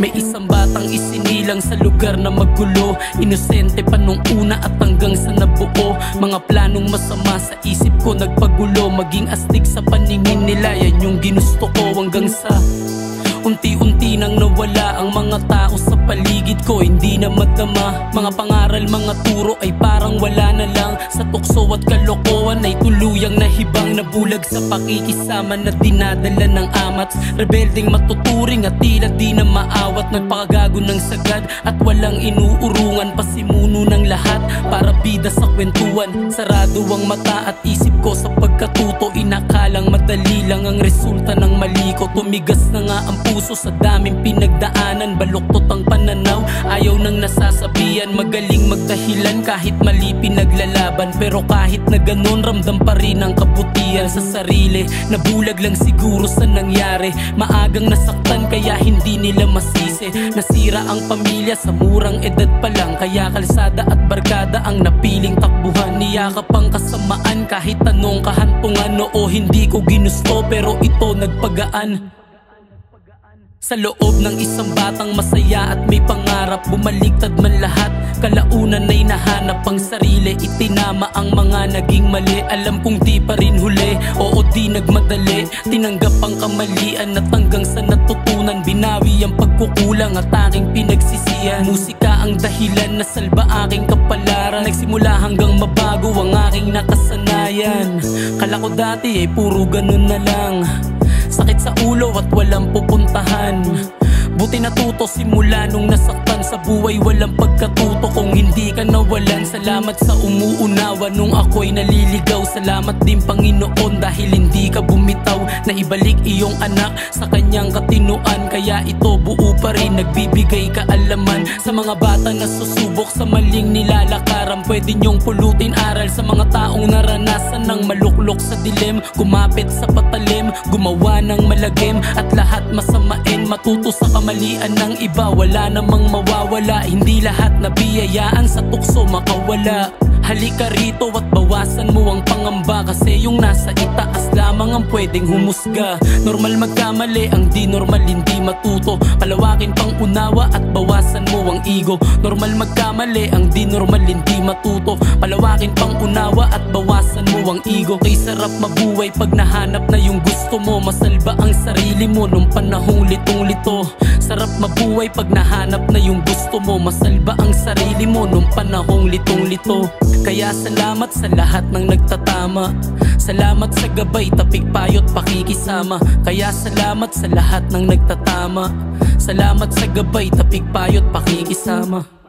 May isang batang isinilang sa lugar na magulo, inosente pa nung una at hanggang sa nabuo. Mga planong masama sa isip ko nagpagulo, maging astig sa paningin nila, yan yung ginusto ko. Hanggang sa unti-unti nang nawala ang mga tao sa paligid ko, hindi na madama. Mga pangaral, mga turo ay parang wala na lang. Sa tukso at kalokohan ay tuluyang nahibang. Nabulag sa pakikisama na dinadala ng amats. Rebelding matuturing at tila di na maawat. Nagpakagago ng sagad at walang inuurungan. Pasimuno ng lahat para bida sa kwentuhan. Sarado ang mata at isip ko sa pagkatuto. Inakalang madali lang ang resulta ng mali ko. Tumigas na nga ang puso sa daming pinagdaanan. Baluktot ang pananaw, ayaw nang nasasabihan. Magaling magdahilan kahit mali pinaglalaban. Pero kahit na ganun, ramdam pa rin ang kabutihan sa sarili. Nabulag lang siguro sa nangyari. Maagang nasaktan kaya hindi nila masisi. Nasira ang pamilya sa murang edad pa lang. Kaya kalsada at barkada ang napiling takbuhan. Niyakap ang kasamaan kahit anong kahantungan. Oo, hindi ko ginusto pero ito nagpagaan. Sa loob ng isang batang masaya at may pangarap, bumaliktad man lahat, kalaunan ay nahanap ang sarili. Itinama ang mga naging mali, alam kong di pa rin huli. Oo, di nagmadali, tinanggap ang kamalian at hanggang sa natutunan. Binawi ang pagkukulang at aking pinagsisihan. Musika ang dahilan na salba aking kapalaran. Nagsimula hanggang mabago ang aking nakasanayan. Kala ko dati ay puro ganun na lang, sakit sa ulo at walang pupuntahan. Buti natuto simula nung nasaktan sa buhay, walang pagkatuto kung hindi ka nawalan. Salamat sa umuunawa nung ako'y naliligaw. Salamat din Panginoon dahil hindi ka bumitaw na ibalik iyong anak sa kanyang katinuan. Kaya ito buo pa rin, nagbibigay kaalaman sa mga bata na susubok sa maling nilalakaran. Pwede niyong pulutin aral sa mga taong naranasan ng maluklok sa dilim. Kumapit sa patalim, gumawa ng malagim at lahat masamain. Matuto sa kamalian ng iba, wala namang mawawala. Hindi lahat na biyayaan sa tukso makawala. Halika rito at bawasan mo ang pangamba, kasi yung nasa itaas lamang ang pwedeng humusga. Normal magkamali, ang di normal hindi matuto. Palawakin pang unawa at bawasan mo ang ego. Normal magkamali, ang di normal hindi matuto. Palawakin pang unawa at bawasan mo ang ego. Kay sarap mabuhay pag nahanap na yung gusto mo. Masalba ang sarili mo nung panahong litong-lito. Sarap mabuhay pag nahanap na yung gusto mo. Masalba ang sarili mo nung panahong litong-lito. Kaya salamat sa lahat ng nagtatama. Salamat sa gabay, tapik payo't pakikisama. Kaya salamat sa lahat ng nagtatama. Salamat sa gabay, tapik payo't pakikisama.